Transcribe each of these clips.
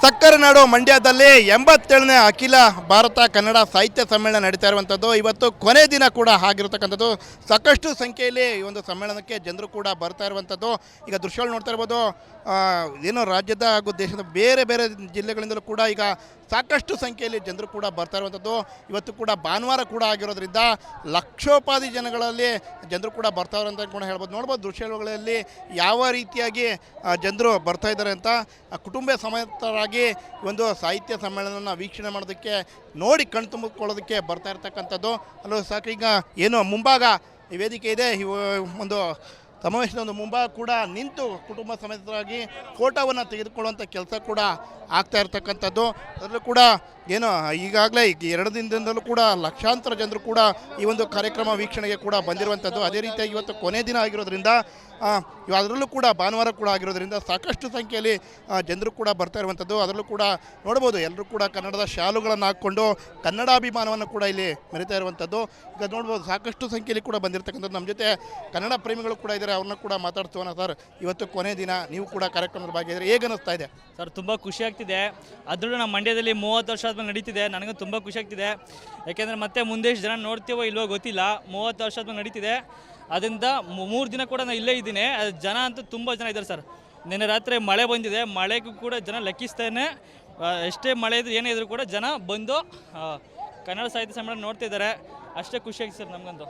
ಸಕ್ಕರೆ ನಾಡು ಮಂಡ್ಯದಲ್ಲಿ 87ನೇ ಅಖಿಲ ಭಾರತ ಕನ್ನಡ ಸಾಹಿತ್ಯ ಸಮ್ಮೇಳನ ನಡೀತಾ ಇರುವಂಥದ್ದು. ಇವತ್ತು ಕೊನೆ ದಿನ ಕೂಡ ಆಗಿರತಕ್ಕಂಥದ್ದು. ಸಾಕಷ್ಟು ಸಂಖ್ಯೆಯಲ್ಲಿ ಈ ಒಂದು ಸಮ್ಮೇಳನಕ್ಕೆ ಜನರು ಕೂಡ ಬರ್ತಾ ಇರುವಂಥದ್ದು. ಈಗ ದೃಶ್ಯಗಳು ನೋಡ್ತಾ ಇರ್ಬೋದು. ಏನು ರಾಜ್ಯದ ಹಾಗೂ ದೇಶದ ಬೇರೆ ಬೇರೆ ಜಿಲ್ಲೆಗಳಿಂದಲೂ ಕೂಡ ಈಗ ಸಾಕಷ್ಟು ಸಂಖ್ಯೆಯಲ್ಲಿ ಜನರು ಕೂಡ ಬರ್ತಾ ಇರುವಂಥದ್ದು. ಇವತ್ತು ಕೂಡ ಭಾನುವಾರ ಕೂಡ ಆಗಿರೋದ್ರಿಂದ ಲಕ್ಷೋಪಾದಿ ಜನಗಳಲ್ಲಿ ಜನರು ಕೂಡ ಬರ್ತಾವ್ರೆ ಅಂತ ಕೂಡ ಹೇಳ್ಬೋದು. ನೋಡ್ಬೋದು ದೃಶ್ಯಗಳಲ್ಲಿ ಯಾವ ರೀತಿಯಾಗಿ ಜನರು ಬರ್ತಾ ಇದ್ದಾರೆ ಅಂತ. ಕುಟುಂಬ ಸಮೇತರಾಗಿ ಒಂದು ಸಾಹಿತ್ಯ ಸಮ್ಮೇಳನವನ್ನು ವೀಕ್ಷಣೆ ಮಾಡೋದಕ್ಕೆ ನೋಡಿ ಕಣ್ತುಂಬಿಕೊಳ್ಳೋದಕ್ಕೆ ಬರ್ತಾ ಇರ್ತಕ್ಕಂಥದ್ದು. ಅಲ್ಲೂ ಸಾಕು ಈಗ ಏನು ಮುಂಭಾಗ ಈ ವೇದಿಕೆ ಇದೆ, ಒಂದು ಸಮಾವೇಶದ ಒಂದು ಮುಂಭಾಗ ಕೂಡ ನಿಂತು ಕುಟುಂಬ ಸಮೇತರಾಗಿ ಫೋಟೋವನ್ನು ತೆಗೆದುಕೊಳ್ಳುವಂಥ ಕೆಲಸ ಕೂಡ ಆಗ್ತಾ ಇರ್ತಕ್ಕಂಥದ್ದು. ಅದರಲ್ಲೂ ಕೂಡ ಏನು ಈಗಾಗಲೇ 2 ದಿನದಿಂದಲೂ ಕೂಡ ಲಕ್ಷಾಂತರ ಜನರು ಕೂಡ ಈ ಒಂದು ಕಾರ್ಯಕ್ರಮ ವೀಕ್ಷಣೆಗೆ ಕೂಡ ಬಂದಿರುವಂಥದ್ದು. ಅದೇ ರೀತಿಯಾಗಿ ಇವತ್ತು ಕೊನೆ ದಿನ ಆಗಿರೋದ್ರಿಂದ ಅದರಲ್ಲೂ ಕೂಡ ಭಾನುವಾರ ಕೂಡ ಆಗಿರೋದ್ರಿಂದ ಸಾಕಷ್ಟು ಸಂಖ್ಯೆಯಲ್ಲಿ ಜನರು ಕೂಡ ಬರ್ತಾ ಇರುವಂಥದ್ದು. ಅದರಲ್ಲೂ ಕೂಡ ನೋಡ್ಬೋದು ಎಲ್ಲರೂ ಕೂಡ ಕನ್ನಡದ ಶಾಲುಗಳನ್ನು ಹಾಕ್ಕೊಂಡು ಕನ್ನಡಾಭಿಮಾನವನ್ನು ಕೂಡ ಇಲ್ಲಿ ಮೆರಿತಾ ಇರುವಂಥದ್ದು. ಈಗ ನೋಡ್ಬೋದು ಸಾಕಷ್ಟು ಸಂಖ್ಯೆಯಲ್ಲಿ ಕೂಡ ಬಂದಿರತಕ್ಕಂಥದ್ದು. ನಮ್ಮ ಜೊತೆ ಕನ್ನಡ ಪ್ರೇಮಿಗಳು ಕೂಡ ಇದ್ದಾರೆ, ಅವ್ರನ್ನ ಕೂಡ ಮಾತಾಡ್ತೀವನ. ಸರ್, ಇವತ್ತು ಕೊನೆ ದಿನ, ನೀವು ಕೂಡ ಕಾರ್ಯಕ್ರಮದ ಭಾಗಿಯಾದರೆ ಹೇಗೆ ಅನ್ನಿಸ್ತಾ ಇದೆ? ಸರ್, ತುಂಬ ಖುಷಿ ಆಗ್ತಿದೆ. ಅದರಲ್ಲೂ ನಮ್ಮ ಮಂಡ್ಯದಲ್ಲಿ 30 ವರ್ಷ ಆದ್ಮೇಲೆ ನಡೀತಿದೆ. ನನಗೂ ತುಂಬ ಖುಷಿ ಆಗ್ತಿದೆ. ಯಾಕೆಂದರೆ ಮತ್ತೆ ಮುಂದೆ ಎಷ್ಟು ಜನ ನೋಡ್ತೀವೋ ಇಲ್ವೋ ಗೊತ್ತಿಲ್ಲ. 30 ವರ್ಷ ಆದ್ಮೇಲೆ ನಡೀತಿದೆ. ಅದರಿಂದ 3 ದಿನ ಕೂಡ ನಾನು ಇಲ್ಲೇ ಇದ್ದೀನಿ. ಜನ ಅಂತೂ ತುಂಬ ಜನ ಇದ್ದಾರೆ ಸರ್. ನಿನ್ನೆ ರಾತ್ರಿ ಮಳೆ ಬಂದಿದೆ. ಮಳೆಗೂ ಕೂಡ ಜನ ಲೆಕ್ಕಿಸ್ತೇನೆ. ಎಷ್ಟೇ ಮಳೆ ಇದ್ರು ಏನೇ ಇದ್ರೂ ಕೂಡ ಜನ ಬಂದು ಕನ್ನಡ ಸಾಹಿತ್ಯ ಸಮ್ಮೇಳನ ನೋಡ್ತಾ ಇದ್ದಾರೆ. ಅಷ್ಟೇ ಖುಷಿಯಾಗಿ ಸರ್ ನಮಗಂತೂ.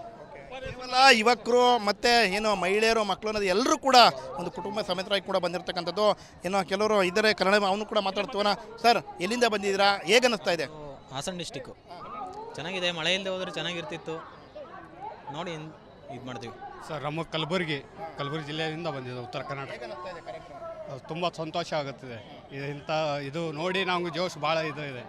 ಕೇವಲ ಯುವಕರು ಮತ್ತು ಏನು ಮಹಿಳೆಯರು, ಮಕ್ಕಳು ಅನ್ನೋದು ಎಲ್ಲರೂ ಕೂಡ ಒಂದು ಕುಟುಂಬ ಸಮೇತರಾಗಿ ಕೂಡ ಬಂದಿರತಕ್ಕಂಥದ್ದು. ಏನೋ ಕೆಲವರು ಇದ್ದಾರೆ ಕನ್ನಡ, ಅವನು ಕೂಡ ಮಾತಾಡ್ತೀವನ. ಸರ್, ಎಲ್ಲಿಂದ ಬಂದಿದ್ದೀರಾ, ಹೇಗೆ ಅನ್ನಿಸ್ತಾ ಇದೆ? ಹಾಸನ ಡಿಸ್ಟಿಕ್ಕು. ಚೆನ್ನಾಗಿದೆ. ಮಳೆ ಇಲ್ಲದೆ ಹೋದರೆ ಚೆನ್ನಾಗಿರ್ತಿತ್ತು. ನೋಡಿ ಇದು ಮಾಡ್ತೀವಿ ಸರ್. ನಮ್ಮ ಕಲಬುರಗಿ ಜಿಲ್ಲೆಯಿಂದ ಬಂದಿದೆ, ಉತ್ತರ ಕರ್ನಾಟಕ. ತುಂಬ ಸಂತೋಷ ಆಗುತ್ತಿದೆ. ಇದು ನೋಡಿ ನಮಗೆ ಜೋಶ್ ಭಾಳ ಇದೆ.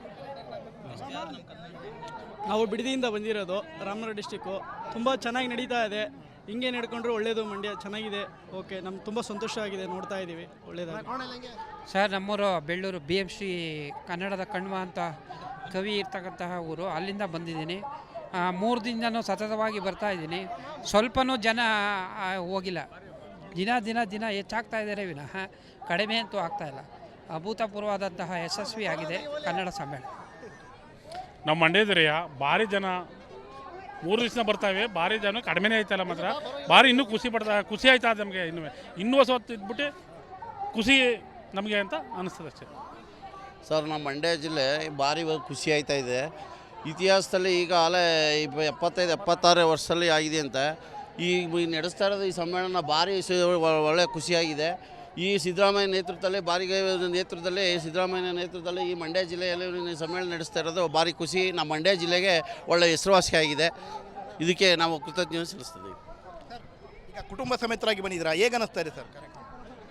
ನಾವು ಬಿಡದಿಯಿಂದ ಬಂದಿರೋದು, ರಾಮನಗರ ಡಿಸ್ಟಿಕ್ಕು. ತುಂಬ ಚೆನ್ನಾಗಿ ನಡೀತಾ ಇದೆ. ಹಿಂಗೆ ನಡ್ಕೊಂಡ್ರು ಒಳ್ಳೆಯದು. ಮಂಡ್ಯ ಚೆನ್ನಾಗಿದೆ. ಓಕೆ, ನಮ್ಗೆ ತುಂಬ ಸಂತೋಷ ಆಗಿದೆ. ನೋಡ್ತಾ ಇದ್ದೀವಿ, ಒಳ್ಳೆಯದಾಗಿ. ಸರ್, ನಮ್ಮೂರು ಬೆಳ್ಳೂರು BMC ಕನ್ನಡದ ಕಣ್ವ ಅಂತ ಕವಿ ಇರ್ತಕ್ಕಂತಹ ಊರು. ಅಲ್ಲಿಂದ ಬಂದಿದ್ದೀನಿ. 3 ದಿನನೂ ಸತತವಾಗಿ ಬರ್ತಾ ಇದ್ದೀನಿ. ಸ್ವಲ್ಪನೂ ಜನ ಹೋಗಿಲ್ಲ. ದಿನ ಹೆಚ್ಚಾಗ್ತಾ ಇದ್ದಾರೆ ವಿನಃ ಕಡಿಮೆ ಅಂತೂ ಆಗ್ತಾಯಿಲ್ಲ. ಅಭೂತಪೂರ್ವವಾದಂತಹ ಯಶಸ್ವಿ ಆಗಿದೆ ಕನ್ನಡ ಸಮ್ಮೇಳನ. ನಮ್ಮ ಮಂಡ್ಯದರಿಯ ಭಾರಿ ಜನ 3 ದಿವಸ ಬರ್ತಾವೆ. ಭಾರಿ ಜನ ಕಡಿಮೆನೇ ಆಯ್ತಲ್ಲ, ಮಾತ್ರ ಭಾರಿ ಇನ್ನೂ ಖುಷಿ ಆಯ್ತಾ ನಮಗೆ. ಇನ್ನೂ ಹೊತ್ತು ಇದ್ಬಿಟ್ಟು ಖುಷಿ ನಮಗೆ ಅಂತ ಅನ್ನಿಸ್ತದೆ ಅಷ್ಟೇ. ಸರ್, ನಮ್ಮ ಮಂಡ್ಯ ಜಿಲ್ಲೆ ಭಾರಿ ಖುಷಿ ಆಯ್ತಾ ಇದೆ. ಇತಿಹಾಸದಲ್ಲಿ ಈಗ ಅಲ್ಲೇ 75-76 ವರ್ಷದಲ್ಲಿ ಆಗಿದೆ ಅಂತ ಈ ನಡೆಸ್ತಾ ಇರೋದು ಈ ಸಮ್ಮೇಳನ ಭಾರಿ ಒಳ್ಳೆ ಖುಷಿಯಾಗಿದೆ. ಈ ಸಿದ್ದರಾಮಯ್ಯ ನೇತೃತ್ವದಲ್ಲಿ ಈ ಮಂಡ್ಯ ಜಿಲ್ಲೆಯಲ್ಲಿ ಸಮ್ಮೇಳನ ನಡೆಸ್ತಾ ಇರೋದು ಭಾರಿ ಖುಷಿ. ನಮ್ಮ ಮಂಡ್ಯ ಜಿಲ್ಲೆಗೆ ಒಳ್ಳೆ ಹೆಸರುವಾಸಿ ಆಗಿದೆ. ಇದಕ್ಕೆ ನಾವು ಕೃತಜ್ಞತೆ ಸಲ್ಲಿಸ್ತೀವಿ. ಈಗ ಕುಟುಂಬ ಸಮೇತರಾಗಿ ಬಂದಿದ್ದೀರಾ, ಹೇಗೆ ಅನ್ನಿಸ್ತಾ ಇದೆ ಸರ್?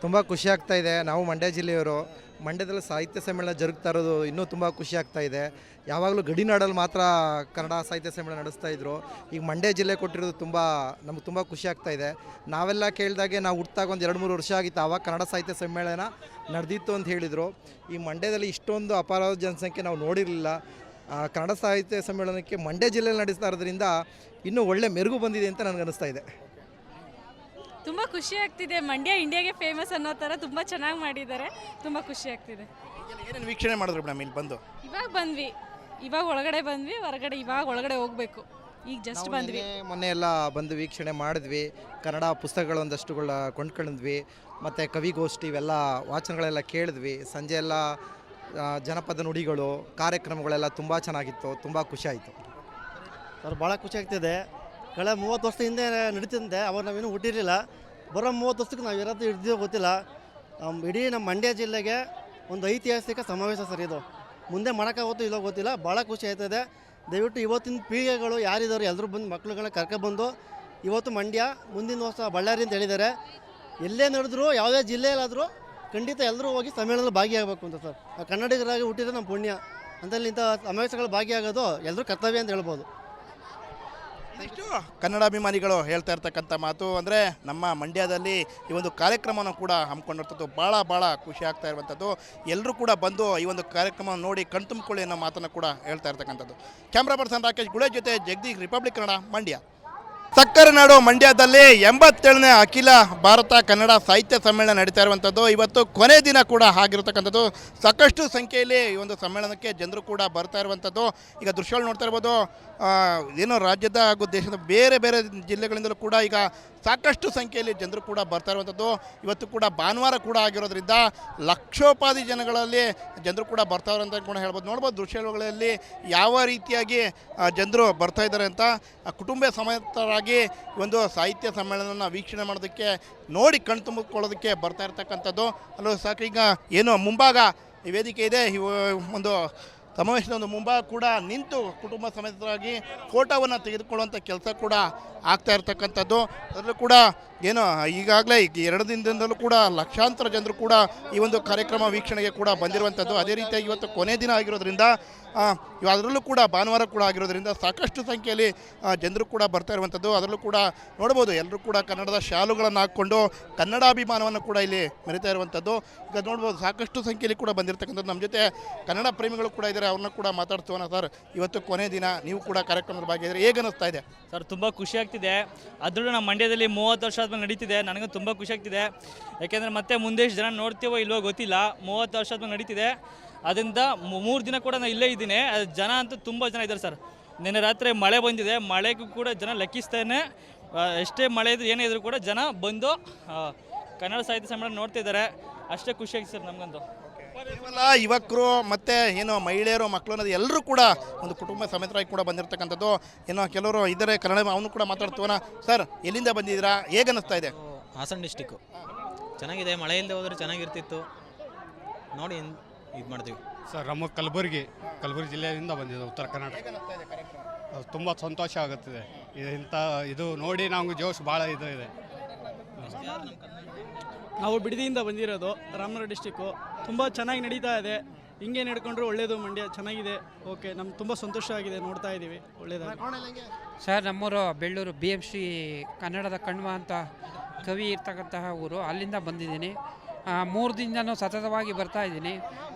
ತುಂಬ ಖುಷಿ ಆಗ್ತಾ ಇದೆ. ನಾವು ಮಂಡ್ಯ ಜಿಲ್ಲೆಯವರು. ಮಂಡ್ಯದಲ್ಲಿ ಸಾಹಿತ್ಯ ಸಮ್ಮೇಳನ ಜರುಗ್ತಾ ಇರೋದು ಇನ್ನೂ ತುಂಬ ಖುಷಿ ಆಗ್ತಾ ಇದೆ. ಯಾವಾಗಲೂ ಗಡಿನಾಡಲ್ಲಿ ಮಾತ್ರ ಕನ್ನಡ ಸಾಹಿತ್ಯ ಸಮ್ಮೇಳನ ನಡೆಸ್ತಾ ಇದ್ರು. ಈಗ ಮಂಡ್ಯ ಜಿಲ್ಲೆ ಕೊಟ್ಟಿರೋದು ನಮಗೆ ತುಂಬ ಖುಷಿ ಆಗ್ತಾ ಇದೆ. ನಾವೆಲ್ಲ ಕೇಳಿದಾಗೆ ನಾವು ಹುಟ್ಟಾಗ ಒಂದು 2-3 ವರ್ಷ ಆಗಿತ್ತು, ಆವಾಗ ಕನ್ನಡ ಸಾಹಿತ್ಯ ಸಮ್ಮೇಳನ ನಡೆದಿತ್ತು ಅಂತ ಹೇಳಿದರು. ಈ ಮಂಡ್ಯದಲ್ಲಿ ಇಷ್ಟೊಂದು ಅಪಾರ ಜನಸಂಖ್ಯೆ ನಾವು ನೋಡಿರಲಿಲ್ಲ. ಕನ್ನಡ ಸಾಹಿತ್ಯ ಸಮ್ಮೇಳನಕ್ಕೆ ಮಂಡ್ಯ ಜಿಲ್ಲೆಯಲ್ಲಿ ನಡೆಸ್ತಾ ಇರೋದ್ರಿಂದ ಇನ್ನೂ ಒಳ್ಳೆ ಮೆರುಗು ಬಂದಿದೆ ಅಂತ ನನಗನ್ನಿಸ್ತಾ ಇದೆ. ತುಂಬ ಖುಷಿ ಆಗ್ತಿದೆ. ಮಂಡ್ಯ ಇಂಡಿಯಾಗೆ ಫೇಮಸ್ ಅನ್ನೋ ಥರ ತುಂಬ ಚೆನ್ನಾಗಿ ಮಾಡಿದ್ದಾರೆ. ತುಂಬ ಖುಷಿ ಆಗ್ತಿದೆ. ಏನೇನು ವೀಕ್ಷಣೆ ಮಾಡಿದ್ರು ಮೇಡಮ್ ಇಲ್ಲಿ ಬಂದು? ಇವಾಗ ಒಳಗಡೆ ಬಂದ್ವಿ. ಒಳಗಡೆ ಹೋಗಬೇಕು. ಈಗ ಜಸ್ಟ್ ಬಂದ್ವಿ. ಮೊನ್ನೆ ಎಲ್ಲ ಬಂದು ವೀಕ್ಷಣೆ ಮಾಡಿದ್ವಿ. ಕನ್ನಡ ಪುಸ್ತಕಗಳು ಒಂದಷ್ಟುಗಳ ಕೊಂಡ್ಕೊಂಡ್ವಿ. ಮತ್ತು ಕವಿಗೋಷ್ಠಿ ಇವೆಲ್ಲ ವಾಚನಗಳೆಲ್ಲ ಕೇಳಿದ್ವಿ. ಸಂಜೆ ಎಲ್ಲ ಜನಪದ ನುಡಿಗಳು ಕಾರ್ಯಕ್ರಮಗಳೆಲ್ಲ ತುಂಬ ಚೆನ್ನಾಗಿತ್ತು. ತುಂಬ ಖುಷಿ ಆಯಿತು ಸರ್. ಭಾಳ ಖುಷಿ ಆಗ್ತಿದೆ. ಕಳೆದ 30 ವರ್ಷದ ಹಿಂದೆ ನಡೀತಿದ್ದೆ. ಅವಾಗ ನಾವೇನು ಹುಟ್ಟಿರಲಿಲ್ಲ. ಬರೋ 30 ವರ್ಷಕ್ಕೆ ನಾವು ಇರೋದು ಹಿಡಿದೋ ಗೊತ್ತಿಲ್ಲ. ಇಡೀ ನಮ್ಮ ಮಂಡ್ಯ ಜಿಲ್ಲೆಗೆ ಒಂದು ಐತಿಹಾಸಿಕ ಸಮಾವೇಶ ಸರ್ ಇದು. ಮುಂದೆ ಮಾಡೋಕ್ಕಾಗುತ್ತೋ ಇಲ್ಲೋ ಗೊತ್ತಿಲ್ಲ. ಭಾಳ ಖುಷಿ ಆಯ್ತದೆ. ದಯವಿಟ್ಟು ಇವತ್ತಿನ ಪೀಳಿಗೆಗಳು ಯಾರಿದ್ದಾರೆ ಎಲ್ಲರೂ ಬಂದು ಮಕ್ಳುಗಳನ್ನ ಕರ್ಕೊಬಂದು ಇವತ್ತು ಮಂಡ್ಯ, ಮುಂದಿನ ವರ್ಷ ಬಳ್ಳಾರಿ ಅಂತ ಹೇಳಿದ್ದಾರೆ. ಎಲ್ಲೇ ನಡೆದ್ರು, ಯಾವುದೇ ಜಿಲ್ಲೆಯಲ್ಲಾದರೂ ಖಂಡಿತ ಎಲ್ಲರೂ ಹೋಗಿ ಸಮ್ಮೇಳನದಲ್ಲಿ ಭಾಗಿಯಾಗಬೇಕು ಅಂತ ಸರ್. ಕನ್ನಡಿಗರಾಗಿ ಹುಟ್ಟಿದ್ರೆ ನಮ್ಮ ಪುಣ್ಯ. ಅಂತಲ್ಲಿ ಇಂಥ ಸಮಾವೇಶಗಳು ಭಾಗಿಯಾಗೋದು ಎಲ್ಲರೂ ಕರ್ತವ್ಯ ಅಂತ ಹೇಳ್ಬೋದು. ಇಷ್ಟು ಕನ್ನಡಾಭಿಮಾನಿಗಳು ಹೇಳ್ತಾ ಇರ್ತಕ್ಕಂಥ ಮಾತು. ಅಂದರೆ ನಮ್ಮ ಮಂಡ್ಯದಲ್ಲಿ ಈ ಒಂದು ಕಾರ್ಯಕ್ರಮವನ್ನು ಕೂಡ ಹಮ್ಮಿಕೊಂಡಿರ್ತದ್ದು ಭಾಳ ಖುಷಿ ಆಗ್ತಾ ಇರುವಂಥದ್ದು. ಎಲ್ಲರೂ ಕೂಡ ಬಂದು ಈ ಒಂದು ಕಾರ್ಯಕ್ರಮವನ್ನು ನೋಡಿ ಕಣ್ತುಂಬಿಕೊಳ್ಳಿ ಅನ್ನೋ ಮಾತನ್ನು ಕೂಡ ಹೇಳ್ತಾ ಇರ್ತಕ್ಕಂಥದ್ದು. ಕ್ಯಾಮ್ರಾ ಪರ್ಸನ್ ರಾಕೇಶ್ ಗುಳೆ ಜೊತೆ ಜಗದೀಶ್, ರಿಪಬ್ಲಿಕ್ ಕನ್ನಡ, ಮಂಡ್ಯ. ಸಕ್ಕರೆ ನಾಡು ಮಂಡ್ಯದಲ್ಲಿ 87ನೇ ಅಖಿಲ ಭಾರತ ಕನ್ನಡ ಸಾಹಿತ್ಯ ಸಮ್ಮೇಳನ ನಡೀತಾ ಇರುವಂಥದ್ದು ಇವತ್ತು ಕೊನೆ ದಿನ ಕೂಡ ಆಗಿರತಕ್ಕಂಥದ್ದು. ಸಾಕಷ್ಟು ಸಂಖ್ಯೆಯಲ್ಲಿ ಈ ಒಂದು ಸಮ್ಮೇಳನಕ್ಕೆ ಜನರು ಕೂಡ ಬರ್ತಾ ಇರುವಂಥದ್ದು. ಈಗ ದೃಶ್ಯಗಳು ನೋಡ್ತಾ ಇರ್ಬೋದು, ಏನು ರಾಜ್ಯದ ಹಾಗೂ ದೇಶದ ಬೇರೆ ಬೇರೆ ಜಿಲ್ಲೆಗಳಿಂದಲೂ ಕೂಡ ಈಗ ಸಾಕಷ್ಟು ಸಂಖ್ಯೆಯಲ್ಲಿ ಜನರು ಕೂಡ ಬರ್ತಾ ಇರುವಂಥದ್ದು. ಇವತ್ತು ಕೂಡ ಭಾನುವಾರ ಕೂಡ ಆಗಿರೋದ್ರಿಂದ ಲಕ್ಷೋಪಾದಿ ಜನಗಳಲ್ಲಿ ಜನರು ಕೂಡ ಬರ್ತಾವ್ರೆ ಅಂತ ಕೂಡ ಹೇಳ್ಬೋದು. ನೋಡ್ಬೋದು ದೃಶ್ಯಗಳಲ್ಲಿ ಯಾವ ರೀತಿಯಾಗಿ ಜನರು ಬರ್ತಾ ಇದ್ದಾರೆ ಅಂತ. ಕುಟುಂಬ ಸಮೇತರಾಗಿ ಒಂದು ಸಾಹಿತ್ಯ ಸಮ್ಮೇಳನವನ್ನು ವೀಕ್ಷಣೆ ಮಾಡೋದಕ್ಕೆ, ನೋಡಿ ಕಣ್ತುಂಬಿಕೊಳ್ಳೋದಕ್ಕೆ ಬರ್ತಾ ಇರ್ತಕ್ಕಂಥದ್ದು. ಅಲ್ಲೂ ಸಾಕು ಈಗ ಏನು ಮುಂಭಾಗ ಈ ವೇದಿಕೆ ಇದೆ, ಒಂದು ಸಮಾವೇಶದ ಒಂದು ಮುಂಭಾಗ ಕೂಡ ನಿಂತು ಕುಟುಂಬ ಸಮೇತರಾಗಿ ಫೋಟೋವನ್ನು ತೆಗೆದುಕೊಳ್ಳುವಂಥ ಕೆಲಸ ಕೂಡ ಆಗ್ತಾ ಇರ್ತಕ್ಕಂಥದ್ದು. ಅದರಲ್ಲೂ ಕೂಡ ಏನು ಈಗಾಗಲೇ 2 ದಿನದಿಂದಲೂ ಕೂಡ ಲಕ್ಷಾಂತರ ಜನರು ಕೂಡ ಈ ಒಂದು ಕಾರ್ಯಕ್ರಮ ವೀಕ್ಷಣೆಗೆ ಕೂಡ ಬಂದಿರುವಂಥದ್ದು. ಅದೇ ರೀತಿಯಾಗಿ ಇವತ್ತು ಕೊನೆ ದಿನ ಆಗಿರೋದ್ರಿಂದ, ಅದರಲ್ಲೂ ಕೂಡ ಭಾನುವಾರ ಕೂಡ ಆಗಿರೋದ್ರಿಂದ ಸಾಕಷ್ಟು ಸಂಖ್ಯೆಯಲ್ಲಿ ಜನರು ಕೂಡ ಬರ್ತಾ ಇರುವಂಥದ್ದು. ಅದರಲ್ಲೂ ಕೂಡ ನೋಡ್ಬೋದು ಎಲ್ಲರೂ ಕೂಡ ಕನ್ನಡದ ಶಾಲುಗಳನ್ನು ಹಾಕ್ಕೊಂಡು ಕನ್ನಡಾಭಿಮಾನವನ್ನು ಕೂಡ ಇಲ್ಲಿ ಮೆರಿತಾ ಇರುವಂಥದ್ದು. ಈಗ ನೋಡ್ಬೋದು ಸಾಕಷ್ಟು ಸಂಖ್ಯೆಯಲ್ಲಿ ಕೂಡ ಬಂದಿರತಕ್ಕಂಥದ್ದು. ನಮ್ಮ ಜೊತೆ ಕನ್ನಡ ಪ್ರೇಮಿಗಳು ಕೂಡ ಇದ್ದಾರೆ, ಅವ್ರನ್ನ ಕೂಡ ಮಾತಾಡ್ತೀವನ. ಸರ್, ಇವತ್ತು ಕೊನೆ ದಿನ, ನೀವು ಕೂಡ ಕಾರ್ಯಕ್ರಮದ ಭಾಗಿಯಾಗಿದ್ದಾರೆ, ಹೇಗೆ ಅನ್ನಿಸ್ತಾ ಇದೆ ಸರ್? ತುಂಬ ಖುಷಿ ಆಗ್ತಿದೆ. ಅದರಲ್ಲೂ ನಮ್ಮ ಮಂಡ್ಯದಲ್ಲಿ 30 ವರ್ಷ ಆದ್ಮೇಲೆ ನಡೀತಿದೆ. ನನಗೂ ತುಂಬ ಖುಷಿ ಆಗ್ತಿದೆ. ಯಾಕೆಂದರೆ ಮತ್ತೆ ಮುಂದೆ ಎಷ್ಟು ಜನ ನೋಡ್ತೀವೋ ಇಲ್ವೋ ಗೊತ್ತಿಲ್ಲ. 30 ವರ್ಷ ಆದ್ಮೇಲೆ ನಡೀತಿದೆ. ಅದರಿಂದ 3 ದಿನ ಕೂಡ ನಾನು ಇಲ್ಲೇ ಇದ್ದೀನಿ. ಜನ ಅಂತೂ ತುಂಬ ಜನ ಇದ್ದಾರೆ ಸರ್. ನಿನ್ನೆ ರಾತ್ರಿ ಮಳೆ ಬಂದಿದೆ, ಮಳೆಗೂ ಕೂಡ ಜನ ಲೆಕ್ಕಿಸ್ತಾನೆ. ಎಷ್ಟೇ ಮಳೆ ಇದ್ರು ಏನೇ ಇದ್ರು ಕೂಡ ಜನ ಬಂದು ಕನ್ನಡ ಸಾಹಿತ್ಯ ಸಮ್ಮೇಳನ ನೋಡ್ತಾ ಇದ್ದಾರೆ. ಅಷ್ಟೇ ಖುಷಿಯಾಗಿ ಸರ್ ನಮಗಂತೂ. ಕೇವಲ ಯುವಕರು ಮತ್ತು ಏನು ಮಹಿಳೆಯರು, ಮಕ್ಕಳು ಅನ್ನೋದು ಎಲ್ಲರೂ ಕೂಡ ಒಂದು ಕುಟುಂಬ ಸಮೇತರಾಗಿ ಕೂಡ ಬಂದಿರತಕ್ಕಂಥದ್ದು. ಏನೋ ಕೆಲವರು ಇದ್ದಾರೆ ಕನ್ನಡ, ಅವನು ಕೂಡ ಮಾತಾಡ್ತೀವನ. ಸರ್, ಎಲ್ಲಿಂದ ಬಂದಿದ್ದೀರಾ, ಹೇಗೆ ಅನ್ನಿಸ್ತಾ ಇದೆ? ಹಾಸನ ಡಿಸ್ಟಿಕ್ಕು. ಚೆನ್ನಾಗಿದೆ. ಮಳೆ ಇಲ್ಲದೆ ಹೋದರೆ ಚೆನ್ನಾಗಿರ್ತಿತ್ತು. ನೋಡಿ ಇದು ಮಾಡ್ತೀವಿ ಸರ್. ನಮ್ಮ ಕಲಬುರಗಿ ಜಿಲ್ಲೆಯಿಂದ ಬಂದಿದೆ, ಉತ್ತರ ಕರ್ನಾಟಕ. ತುಂಬ ಸಂತೋಷ ಆಗುತ್ತಿದೆ. ಇದು ನೋಡಿ ನಮಗೆ ಜೋಶ್ ಭಾಳ ಇದೆ. ನಾವು ಬಿಡದಿಯಿಂದ ಬಂದಿರೋದು, ರಾಮನಗರ ಡಿಸ್ಟಿಕ್ಕು. ತುಂಬ ಚೆನ್ನಾಗಿ ನಡೀತಾ ಇದೆ. ಹಿಂಗೆ ನಡ್ಕೊಂಡ್ರೆ ಒಳ್ಳೆಯದು. ಮಂಡ್ಯ ಚೆನ್ನಾಗಿದೆ. ಓಕೆ, ನಮ್ಗೆ ತುಂಬ ಸಂತೋಷ ಆಗಿದೆ, ನೋಡ್ತಾ ಇದ್ದೀವಿ, ಒಳ್ಳೆಯದಾಗಿ. ಸರ್, ನಮ್ಮೂರು ಬೆಳ್ಳೂರು BMC ಕನ್ನಡದ ಕಣ್ವ ಅಂತ ಕವಿ ಇರ್ತಕ್ಕಂತಹ ಊರು, ಅಲ್ಲಿಂದ ಬಂದಿದ್ದೀನಿ. 3 ದಿನನೂ ಸತತವಾಗಿ ಬರ್ತಾ ಇದ್ದೀನಿ.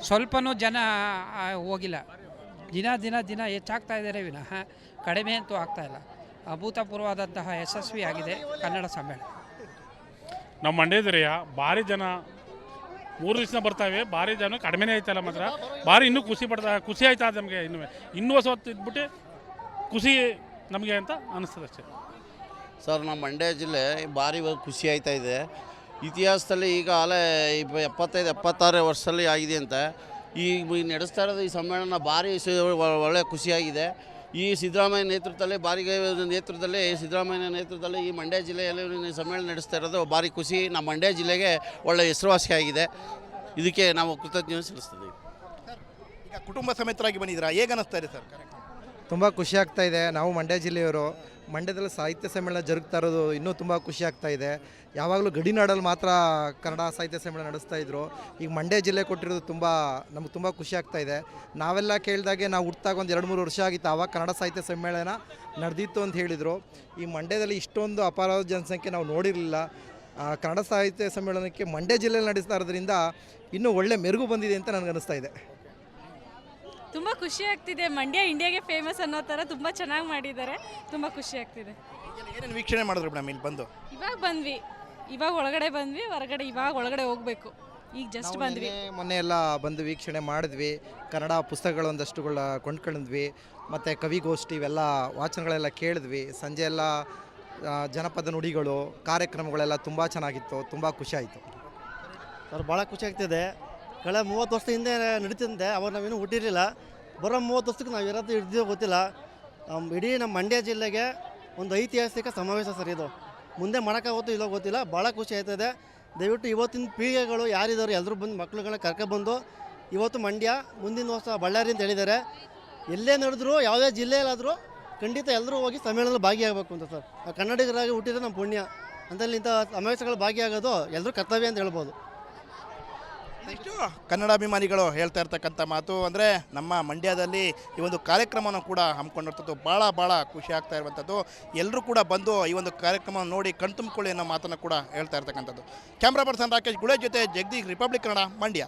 ಸ್ವಲ್ಪನೂ ಜನ ಹೋಗಿಲ್ಲ. ದಿನ ಹೆಚ್ಚಾಗ್ತಾ ಇದ್ದಾರೆ ವಿನಃ ಕಡಿಮೆ ಅಂತೂ ಆಗ್ತಾಯಿಲ್ಲ. ಅಭೂತಪೂರ್ವವಾದಂತಹ ಯಶಸ್ವಿಯಾಗಿದೆ ಕನ್ನಡ ಸಮ್ಮೇಳನ. ನಮ್ಮ ಮಂಡ್ಯದರಿಯ ಭಾರಿ ಜನ 3 ದಿವಸ ಬರ್ತಾವೆ. ಭಾರಿ ಜನ ಕಡಿಮೆನೇ ಆಯ್ತಲ್ಲ, ಮಾತ್ರ ಭಾರಿ ಇನ್ನೂ ಖುಷಿ ಆಯ್ತಾ ನಮಗೆ. ಇನ್ನೂ ಹೊತ್ತು ಇದ್ಬಿಟ್ಟು ಖುಷಿ ನಮಗೆ ಅಂತ ಅನಿಸ್ತದೆ ಅಷ್ಟೇ. ಸರ್, ನಮ್ಮ ಮಂಡ್ಯ ಜಿಲ್ಲೆ ಭಾರಿ ಖುಷಿ ಆಯ್ತಾ ಇದೆ. ಇತಿಹಾಸದಲ್ಲಿ ಈಗ ಆಲೇ 75-76 ವರ್ಷದಲ್ಲಿ ಆಗಿದೆ ಅಂತ. ಈ ನಡೆಸ್ತಾ ಇರೋದು ಈ ಸಮ್ಮೇಳನ ಭಾರಿ ಒಳ್ಳೆ ಖುಷಿಯಾಗಿದೆ. ಈ ಸಿದ್ದರಾಮಯ್ಯ ನೇತೃತ್ವದಲ್ಲಿ ಈ ಮಂಡ್ಯ ಜಿಲ್ಲೆಯಲ್ಲಿ ಸಮ್ಮೇಳನ ನಡೆಸ್ತಾ ಇರೋದು ಭಾರಿ ಖುಷಿ. ನಮ್ಮ ಮಂಡ್ಯ ಜಿಲ್ಲೆಗೆ ಒಳ್ಳೆಯ ಹೆಸರುವಾಸಿಯಾಗಿದೆ. ಇದಕ್ಕೆ ನಾವು ಕೃತಜ್ಞತೆ ಸಲ್ಲಿಸ್ತೀವಿ. ಈಗ ಕುಟುಂಬ ಸಮೇತರಾಗಿ ಬಂದಿದ್ದೀರಾ, ಹೇಗೆ ಅನ್ನಿಸ್ತಾ ಇದೆ ಸರ್? ತುಂಬ ಖುಷಿ ಆಗ್ತಾ ಇದೆ. ನಾವು ಮಂಡ್ಯ ಜಿಲ್ಲೆಯವರು. ಮಂಡ್ಯದಲ್ಲಿ ಸಾಹಿತ್ಯ ಸಮ್ಮೇಳನ ಜರುಗ್ತಾ ಇರೋದು ಇನ್ನೂ ತುಂಬ ಖುಷಿ ಆಗ್ತಾ ಇದೆ. ಯಾವಾಗಲೂ ಗಡಿನಾಡಲ್ಲಿ ಮಾತ್ರ ಕನ್ನಡ ಸಾಹಿತ್ಯ ಸಮ್ಮೇಳನ ನಡೆಸ್ತಾ ಇದ್ರು. ಈಗ ಮಂಡ್ಯ ಜಿಲ್ಲೆ ಕೊಟ್ಟಿರೋದು ನಮ್ಗೆ ತುಂಬ ಖುಷಿ ಆಗ್ತಾ ಇದೆ. ನಾವೆಲ್ಲ ಕೇಳಿದಾಗೆ ನಾವು ಹುಟ್ಟಾಗ ಒಂದು 2-3 ವರ್ಷ ಆಗಿತ್ತು, ಆವಾಗ ಕನ್ನಡ ಸಾಹಿತ್ಯ ಸಮ್ಮೇಳನ ನಡೆದಿತ್ತು ಅಂತ ಹೇಳಿದರು. ಈ ಮಂಡ್ಯದಲ್ಲಿ ಇಷ್ಟೊಂದು ಅಪಾರ ಜನಸಂಖ್ಯೆ ನಾವು ನೋಡಿರಲಿಲ್ಲ. ಕನ್ನಡ ಸಾಹಿತ್ಯ ಸಮ್ಮೇಳನಕ್ಕೆ ಮಂಡ್ಯ ಜಿಲ್ಲೆಯಲ್ಲಿ ನಡೆಸ್ತಾ ಇರೋದ್ರಿಂದ ಇನ್ನೂ ಒಳ್ಳೆ ಮೆರುಗು ಬಂದಿದೆ ಅಂತ ನನಗೆ ಅನಿಸ್ತಾ ಇದೆ. ತುಂಬ ಖುಷಿ ಆಗ್ತಿದೆ. ಮಂಡ್ಯ ಇಂಡಿಯಾಗೆ ಫೇಮಸ್ ಅನ್ನೋ ಥರ ತುಂಬ ಚೆನ್ನಾಗಿ ಮಾಡಿದ್ದಾರೆ. ತುಂಬ ಖುಷಿ ಆಗ್ತಿದೆ. ಏನೇನು ವೀಕ್ಷಣೆ ಮಾಡಿದ್ರು ಮೇಡಮ್ ಇಲ್ಲಿ ಬಂದು? ಇವಾಗ ಒಳಗಡೆ ಬಂದ್ವಿ, ಒಳಗಡೆ ಹೋಗಬೇಕು. ಈಗ ಜಸ್ಟ್ ಬಂದ್ವಿ. ಮೊನ್ನೆ ಎಲ್ಲ ಬಂದು ವೀಕ್ಷಣೆ ಮಾಡಿದ್ವಿ. ಕನ್ನಡ ಪುಸ್ತಕಗಳೊಂದಷ್ಟುಗಳ ಕೊಂಡ್ಕೊಂಡ್ವಿ. ಮತ್ತು ಕವಿಗೋಷ್ಠಿ ಇವೆಲ್ಲ ವಾಚನಗಳೆಲ್ಲ ಕೇಳಿದ್ವಿ. ಸಂಜೆ ಎಲ್ಲ ಜನಪದ ನುಡಿಗಳು ಕಾರ್ಯಕ್ರಮಗಳೆಲ್ಲ ತುಂಬ ಚೆನ್ನಾಗಿತ್ತು. ತುಂಬ ಖುಷಿ ಆಯಿತು ಸರ್. ಭಾಳ ಖುಷಿ ಆಗ್ತಿದೆ. ಕಳೆದ 30 ವರ್ಷ ಹಿಂದೆ ನಡೀತಿದ್ದೆ, ಅವಾಗ ನಾವೇನು ಹುಟ್ಟಿರಲಿಲ್ಲ. ಬರೋ 30 ವರ್ಷಕ್ಕೆ ನಾವು ಇರೋದು ಹಿಡಿದೋ ಗೊತ್ತಿಲ್ಲ. ಇಡೀ ನಮ್ಮ ಮಂಡ್ಯ ಜಿಲ್ಲೆಗೆ ಒಂದು ಐತಿಹಾಸಿಕ ಸಮಾವೇಶ ಸರ್ ಇದು. ಮುಂದೆ ಮಾಡೋಕ್ಕಾಗುತ್ತೋ ಇಲ್ಲೋ ಗೊತ್ತಿಲ್ಲ. ಭಾಳ ಖುಷಿ ಆಯ್ತದೆ. ದಯವಿಟ್ಟು ಇವತ್ತಿನ ಪೀಳಿಗೆಗಳು ಯಾರಿದ್ದಾರೆ ಎಲ್ಲರೂ ಬಂದು ಮಕ್ಳುಗಳನ್ನ ಕರ್ಕೊಬಂದು ಇವತ್ತು ಮಂಡ್ಯ, ಮುಂದಿನ ವರ್ಷ ಬಳ್ಳಾರಿ ಅಂತ ಹೇಳಿದ್ದಾರೆ. ಎಲ್ಲೇ ನಡೆದ್ರು, ಯಾವುದೇ ಜಿಲ್ಲೆಯಲ್ಲಾದರೂ ಖಂಡಿತ ಎಲ್ಲರೂ ಹೋಗಿ ಸಮ್ಮೇಳನದಲ್ಲಿ ಭಾಗಿಯಾಗಬೇಕು ಅಂತ ಸರ್. ಕನ್ನಡಿಗರಾಗಿ ಹುಟ್ಟಿದ್ರೆ ನಮ್ಮ ಪುಣ್ಯ. ಅಂತಲ್ಲಿ ಇಂಥ ಸಮಾವೇಶಗಳು ಭಾಗಿಯಾಗೋದು ಎಲ್ಲರೂ ಕರ್ತವ್ಯ ಅಂತ ಹೇಳ್ಬೋದು. ಇಷ್ಟು ಕನ್ನಡಾಭಿಮಾನಿಗಳು ಹೇಳ್ತಾ ಇರ್ತಕ್ಕಂಥ ಮಾತು. ಅಂದರೆ ನಮ್ಮ ಮಂಡ್ಯದಲ್ಲಿ ಈ ಒಂದು ಕಾರ್ಯಕ್ರಮವನ್ನು ಕೂಡ ಹಮ್ಮಿಕೊಂಡಿರ್ತದ್ದು ಭಾಳ ಖುಷಿ ಆಗ್ತಾ ಇರುವಂಥದ್ದು. ಎಲ್ಲರೂ ಕೂಡ ಬಂದು ಈ ಒಂದು ಕಾರ್ಯಕ್ರಮವನ್ನು ನೋಡಿ ಕಣ್ತುಂಬಿಕೊಳ್ಳಿ ಅನ್ನೋ ಮಾತನ್ನು ಕೂಡ ಹೇಳ್ತಾ ಇರ್ತಕ್ಕಂಥದ್ದು. ಕ್ಯಾಮ್ರಾ ಪರ್ಸನ್ ರಾಕೇಶ್ ಗುಳೆ ಜೊತೆ ಜಗದೀಶ್, ರಿಪಬ್ಲಿಕ್ ಕನ್ನಡ, ಮಂಡ್ಯ.